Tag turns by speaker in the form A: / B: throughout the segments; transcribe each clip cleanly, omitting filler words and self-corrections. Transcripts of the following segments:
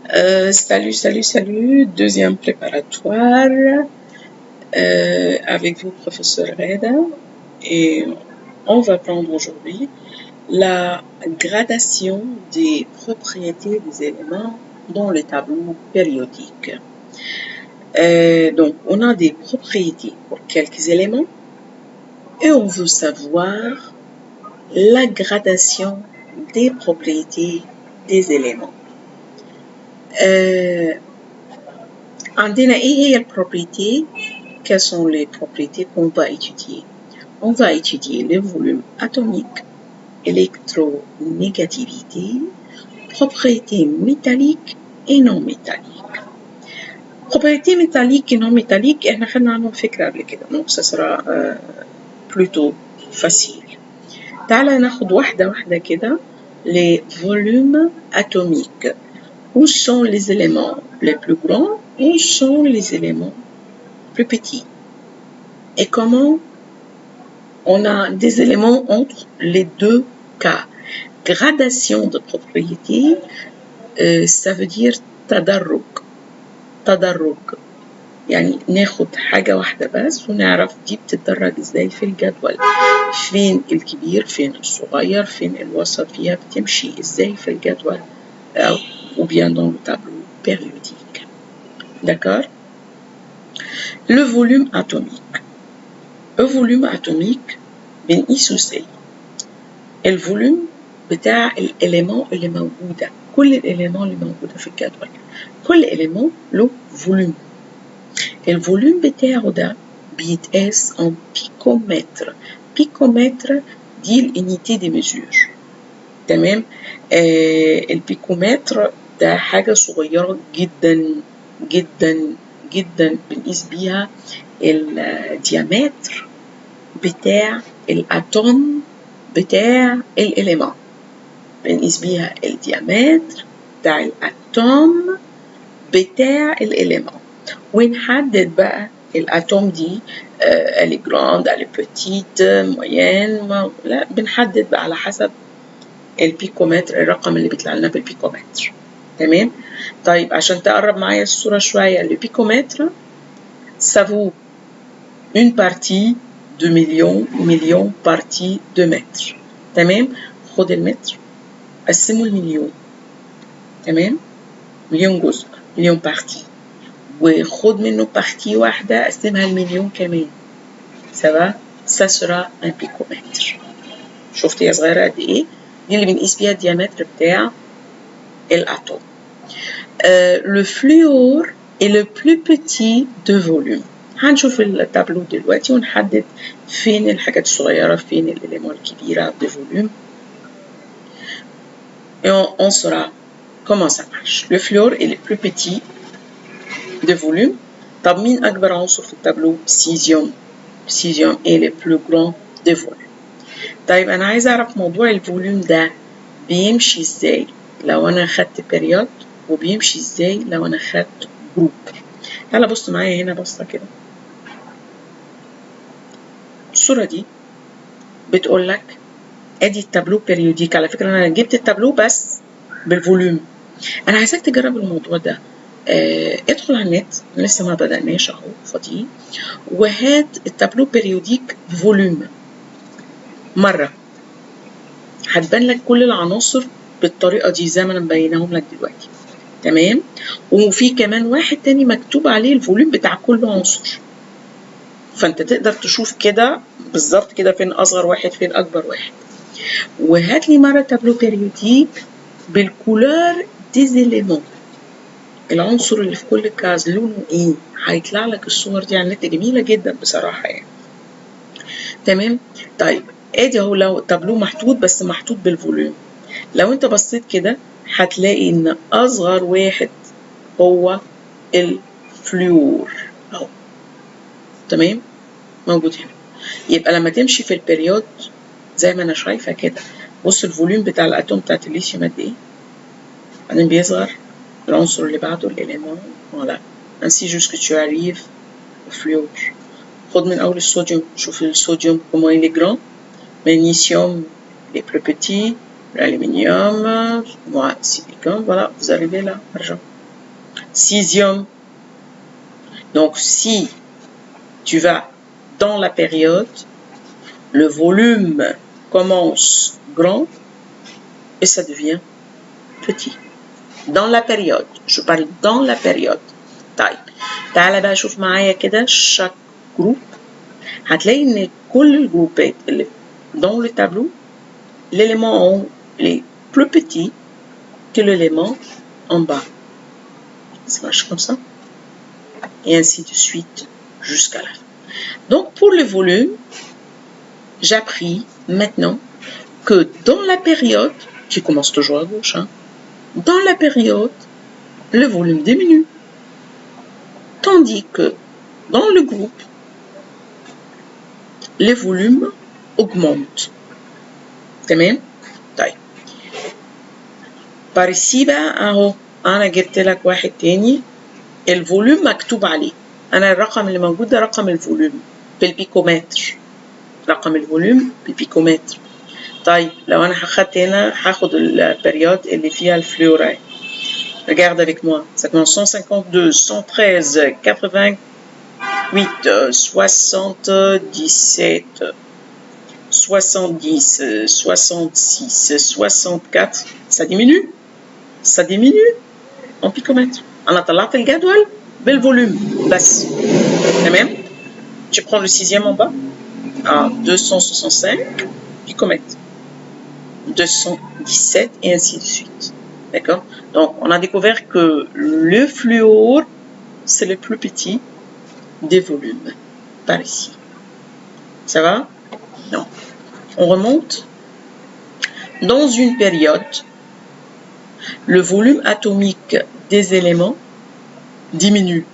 A: Salut, deuxième préparatoire avec vous, professeur Reda, et on va prendre aujourd'hui la gradation des propriétés des éléments dans le tableau périodique. Donc, on a des propriétés pour quelques éléments et on veut savoir la gradation des propriétés des éléments. عندنا ايه هي البروبريتي؟ Quelles sont les propriétés qu'on va étudier? On va étudier le volume atomique, électronégativité, propriétés métalliques et non métalliques. Propriétés métalliques et non métalliques, احنا خدنا عنهم فكرة قبل كده، donc ça sera plutôt facile. تعالى ناخد واحدة كده les volumes atomiques. Où sont les éléments les plus grands? Où sont les éléments plus petits? Et comment on a des éléments entre les deux cas? Gradation de propriétés, ça veut dire تدرج. يعني ناخد حاجة واحدة بس ونعرف دي بتتدرج ازاي في الجدول، فين الكبير فين الصغير فين الوسط، فيها بتمشي ازاي في الجدول ou bien dans le tableau périodique. D'accord? Le volume atomique. Le volume atomique بنقيسه ازاي؟ الفوليوم بتاع الاليمون اللي موجودة، كل الاليمون اللي موجودة في الجدول، كل اليمون له فوليوم. الفوليوم بتاعه ده بيتقاس en picomètre. Picomètre دي الانيتي دي ميزور. تمام؟ البيكومتر ده حاجة صغيرة جدا جدا جدا، بنقيس بيها الديامتر بتاع الاتوم بتاع الاليمون، بنقيس بيها الديامتر بتاع الاتوم بتاع الاليمون، ونحدد بقى الاتوم دي اللي جراند اللي بتيت موين، لا بنحدد بقى على حسب البيكومتر، الرقم اللي بيطلع لنا بالبيكومتر. تمام؟ طيب عشان تقرب معايا الصورة شوية، البيكومتر ça vaut une partie de million partie de mètre. تمام؟ خد المتر قسمه المليون. تمام؟ مليون جزء، مليون بارتي، وخد منه بارتي واحدة قسمها المليون كمان. سوا ça sera un picomètre. شفتي يا صغيرة قد ايه؟ دي اللي بنقيس بيها الديامتر بتاع الاتوم. Le fluor est le plus petit de volume. هنشوف التابلو دلوقتي ونحدد فين الحاجات الصغيرة فين الإليمون الكبيرة de volume. Et on saura comment ça marche. Le fluor est le plus petit de volume. طب مين أكبر عنصر في التابلو؟ سيزيوم. سيزيوم est le plus grand de volume. طيب أنا عايزة أعرف موضوع الفوليوم ده بيمشي إزاي لو أنا خدت بيريود، وبيمشي إزاي لو أنا خدت جروب. تعالى بص معايا هنا بصة كده. الصورة دي بتقول لك ادي التابلو بيريوديك. على فكرة انا جبت التابلو بس بالفوليوم. انا عايزاك تجرب الموضوع ده. ادخل على النت، لسه ما بدأناش اهو فاضيين، وهات التابلو بيريوديك فوليوم مرة، هتبان لك كل العناصر بالطريقة دي زي ما انا مبيناهم لك دلوقتي. تمام؟ وفي كمان واحد تاني مكتوب عليه الفوليوم بتاع كل عنصر، فانت تقدر تشوف كده بالظبط كده فين اصغر واحد فين اكبر واحد. وهات لي مرة تابلو بيريوديك بالكولار ديزيليمون، العنصر اللي في كل كاز لونه ايه، هيطلع لك الصور دي على النت جميلة جدا بصراحة يعني. تمام؟ طيب ادي اهو لو التابلو محطوط بس محطوط بالفوليوم، لو انت بصيت كده هتلاقي ان اصغر واحد هو الفلور اهو. تمام؟ موجود هنا. يبقى لما تمشي في البريود زي ما انا شايفه كده، بص الفوليوم بتاع الاتوم بتاعت الليثيوم قد ايه، بعدين بيصغر العنصر اللي بعده الاليمون. فوالا ainsi jusque tu arrives au fluor. خد من اول الصوديوم، شوف الصوديوم comment il est grand، magnésium les plus petits, l'aluminium, moi silicone. Voilà, vous arrivez là, argent. sixième. Donc si tu vas dans la période, le volume commence grand et ça devient petit. Dans la période, je parle dans la période. طيب تعالى بقى شوف معايا كده chaque groupe. هتلاقي ان كل الجروبات اللي dans le tableau, l'élément en haut est plus petit que l'élément en bas. Ça marche comme ça. Et ainsi de suite jusqu'à la fin. Donc pour le volume, j'ai appris maintenant que dans la période, qui commence toujours à gauche, hein, dans la période, le volume diminue. Tandis que dans le groupe, les volumes augmentent. تمام؟ طيب. par ici بقى اهو انا جبت لك واحد تاني الفوليوم مكتوب عليه. انا الرقم اللي موجود ده رقم الفوليوم بالبيكومتر. رقم الفوليوم بالبيكومتر. طيب لو انا اخدت هنا هاخد البريود اللي فيها الفلوراي. Regarde avec moi. Ça commence 152, 113, 88, 77, 70, 66, 64. Ça diminue. Ça diminue en picomètre. أنا طلعت الجدول بالvolume بس. تمام. Tu prends le sixième en bas. 265 picomètres. 217 et ainsi de suite. D'accord? Donc, on a découvert que le fluor, c'est le plus petit des volumes. Par ici. Ça va? Non. On remonte. Dans une période, le volume atomique des éléments diminue.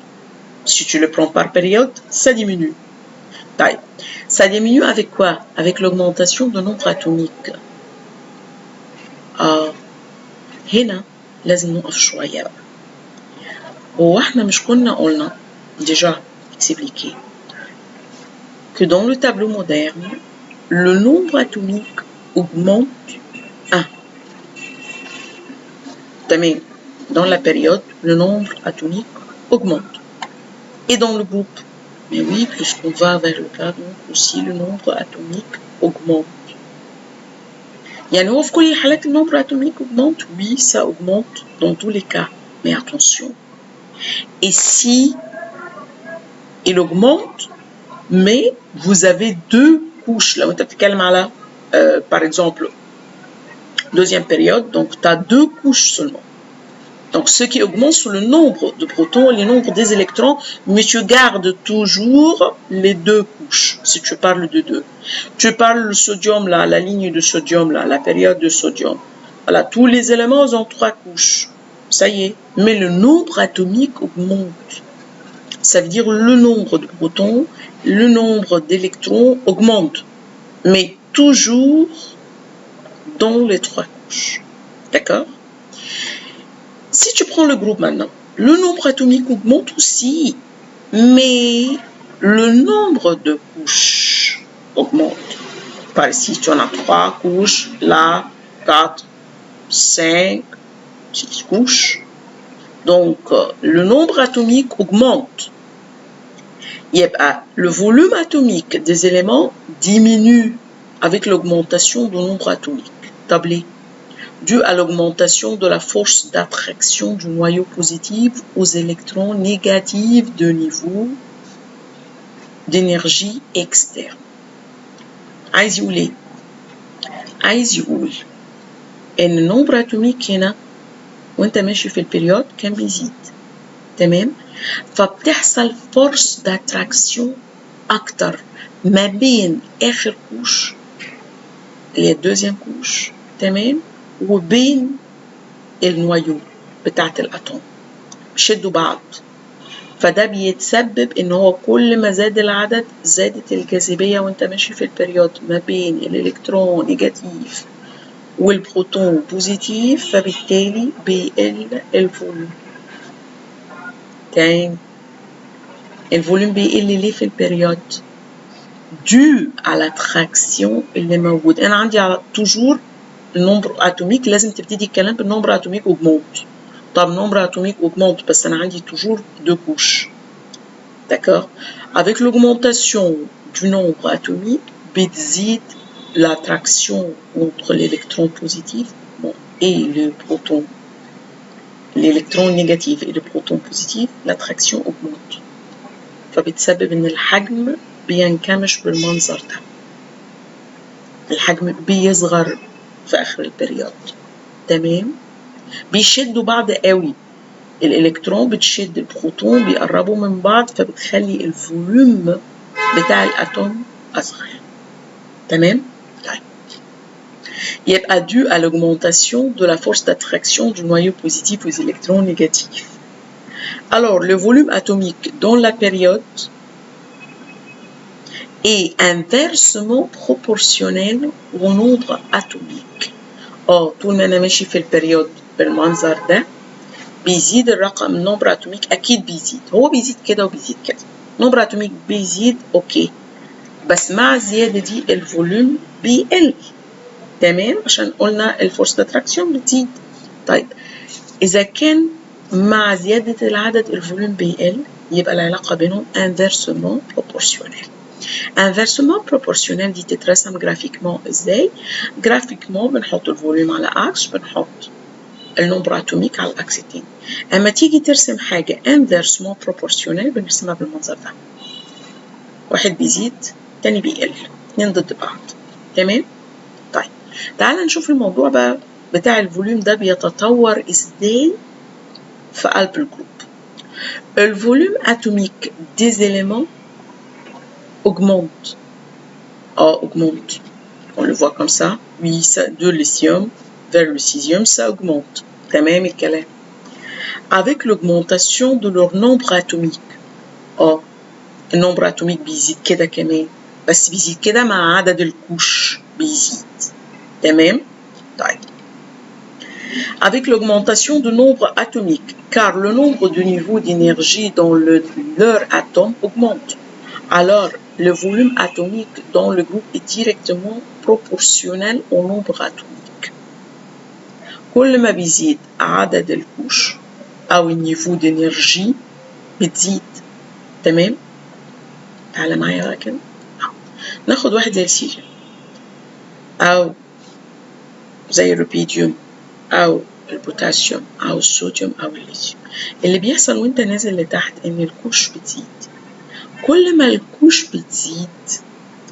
A: Si tu le prends par période, ça diminue. Ça diminue avec quoi? Avec l'augmentation du nombre atomique. هنا لازم نقف شوية بقى. هو احنا مش كنا قلنا déjà expliqué que dans le tableau moderne, le nombre atomique augmente 1. تمام. Dans la période, le nombre atomique augmente. Et dans le groupe, mais oui, puisqu'on va vers le cas, donc aussi le nombre atomique augmente. يعني هو في كل الحالات النمبر atomique augmente, oui, ça augmente dans tous les cas. Mais attention. Et si il augmente, mais vous avez deux couches. Là, on بتتكلم على par exemple, deuxième période, donc tu as deux couches seulement. Donc ce qui augmente, c'est le nombre de protons et le nombre des électrons, mais tu gardes toujours les deux couches, si tu parles de deux. Tu parles le sodium là, la ligne de sodium là, la période de sodium. Voilà, tous les éléments ont 3 couches. Ça y est. Mais le nombre atomique augmente. Ça veut dire le nombre de protons, le nombre d'électrons augmente. Mais toujours dans les 3 couches. D'accord? Si tu prends le groupe maintenant, le nombre atomique augmente aussi, mais le nombre de couches augmente. Par ici, tu en as 3 couches, là, 4, 5, 6 couches. Donc, le nombre atomique augmente. Le volume atomique des éléments diminue avec l'augmentation du nombre atomique. Tablé. Dû à l'augmentation de la force d'attraction du noyau positif aux électrons négatifs de niveau d'énergie externe. عايز يقول ايه؟ عايز يقول ان النمبر اتوميك هنا وانت ماشي في البريود كان بيزيد. تمام؟ فبتحصل فورس داتراكسيون اكتر ما بين اخر كوش اللي هي الدوزيام كوش. تمام؟ وبين النوايو بتاعت الاتوم بيشدوا بعض. فده بيتسبب ان هو كل ما زاد العدد زادت الجاذبية وانت ماشي في البريود ما بين الالكترون نيجاتيف والبروتون بوزيتيف، فبالتالي بيقل الفوليوم. تاني الفوليوم بيقل ليه في البريود؟ dû à l'attraction اللي موجود. انا عندي على toujours النمبر اتوميك لازم تبتدي الكلام بالنمبر اتوميك augmente. طب nombre atomique augmente بس أنا عندي toujours 2 couches. D'accord? Avec l'augmentation du nombre atomique, بتزيد l'attraction entre l'électron positif et le proton. L'électron négatif et le proton positif, l'attraction augmente. فبتسبب إن الحجم بينكمش بالمنظر ده. الحجم بيصغر في آخر البريود. تمام؟ بيشدوا بعض قوي. الإلكترون بتشد البروتون بيقربوا من بعض فبتخلي الفوليوم بتاع الأتوم أصغر. تمام؟ طيب. يبقى dû à l'augmentation de la force d'attraction du noyau positif aux électrons négatifs. Alors, le volume atomique dans la période est inversement proportionnel au nombre atomique. طول ما أنا ماشي في البريود بالمنظر ده بيزيد الرقم النمبر اتوميك اكيد بيزيد. هو بيزيد كده وبيزيد كده. نمبر اتوميك بيزيد اوكي بس مع الزياده دي الفوليوم بيقل. تمام عشان قلنا الفورس داتراكشن بتزيد. طيب اذا كان مع زياده العدد الفوليوم بيقل يبقى العلاقه بينهم انفيرسمون بروبورسيونيل. انفيرسمون بروبورسيونيل دي تترسم جرافيكمون ازاي؟ جرافيكمون بنحط الفوليوم على اكس بنحط النمبر اتوميك على الاكس التاني. اما تيجي ترسم حاجه انفيرسمون بروبورسيونيل بنرسمها بالمنظر ده. واحد بيزيد تاني بيقل، اتنين ضد بعض. تمام؟ طيب تعال نشوف الموضوع بقى بتاع الفوليوم ده بيتطور ازاي في قلب الجروب. الفوليوم اتوميك des éléments augmente. Augmente. On le voit comme ça. Oui, ça, de lithium vers le cesium, ça augmente. تمام الكلام. Avec l'augmentation de leur nombre atomique. النمبر اتوميك بيزيد كده كمان بس بيزيد كده مع عدد الكوش بيزيد. تمام؟ طيب. Avec l'augmentation du nombre atomique, car le nombre de niveaux d'énergie dans leur atome augmente. Alors, le volume atomique dans le groupe est directement proportionnel au nombre atomique. كل ما بيزيد عدد الكوش أو النيفو d'énergie بتزيد. تمام؟ تعالى معايا بقى كده. ناخد واحد زي السيليوم أو زي الروبيديوم أو البوتاسيوم أو الصوديوم أو الليثيوم. اللي بيحصل وانت نازل لتحت إن الكوش بتزيد. كل ما الكوش بتزيد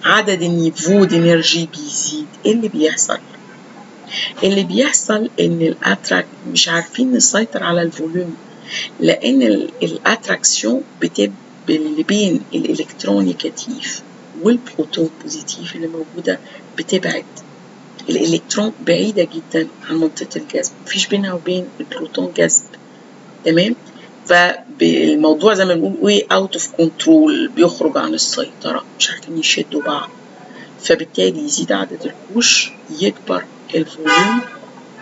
A: عدد النيفو دينرجي بيزيد. إيه اللي بيحصل؟ اللي بيحصل إن الأتراك مش عارفين نسيطر على الفوليوم لأن الأتراكسيون اللي بين الإلكترون نيجاتيف والبروتون بوزيتيف اللي موجودة بتبعد. الإلكترون بعيدة جدا عن منطقة الجذب، مفيش بينها وبين البروتون جذب. تمام؟ فالموضوع زي ما بنقول ايه اوت اوف كنترول، بيخرج عن السيطرة، مش عارفين يشدوا بعض. فبالتالي يزيد عدد الكوش يكبر الفوليوم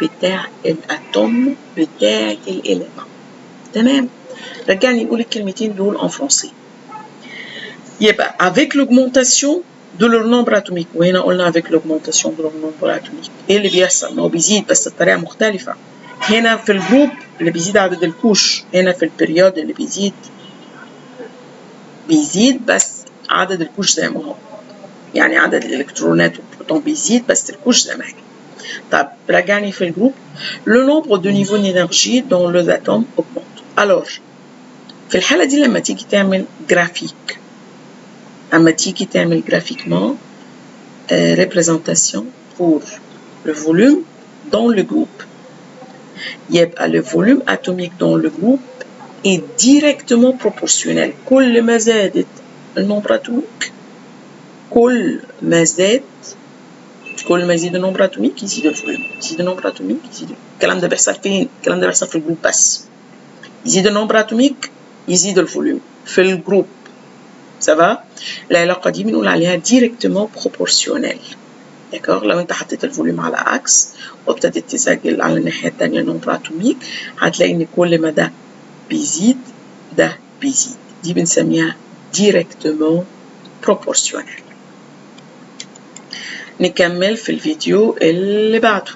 A: بتاع الأتوم بتاع الإليمنت. تمام؟ رجعني نقول الكلمتين دول en français. يبقى avec l'augmentation de leur nombre atomique. وهنا قلنا avec l'augmentation de leur nombre atomique. ايه اللي بيحصل؟ ما هو بيزيد بس بطريقة مختلفة. هنا في الجروب اللي بيزيد عدد الكوش، هنا في البريود اللي بيزيد بس عدد الكوش زي ما هو. يعني عدد الإلكترونات والبروتون بيزيد بس الكوش زي ما هي. طب رجعني في الجروب. Le nombre de niveaux d'énergie dans les atomes augmente. Alors في الحالة دي لما تيجي تعمل جرافيك، أما تيجي تعمل graphiquement représentation pour le volume dans le groupe. يبقى le volume atomique dans le groupe est directement proportionnel. كل ما زادت النمبر اتوميك كل ما يزيد النمبر اتوميك يزيد الفوليوم، يزيد النمبر اتوميك يزيد. الكلام ده بيحصل فين؟ الكلام ده بيحصل في الجروب بس. يزيد النمبر اتوميك يزيد الفوليوم في الجروب. سافا؟ العلاقة دي بنقول عليها directement proportionnel. داكوغ؟ لو انت حطيت الفوليوم على اكس وابتدت تسجل على الناحية التانية نمبر اتوميك هتلاقي ان كل ما ده بيزيد ده بيزيد. دي بنسميها directement proportionnel. نكمل في الفيديو اللي بعده.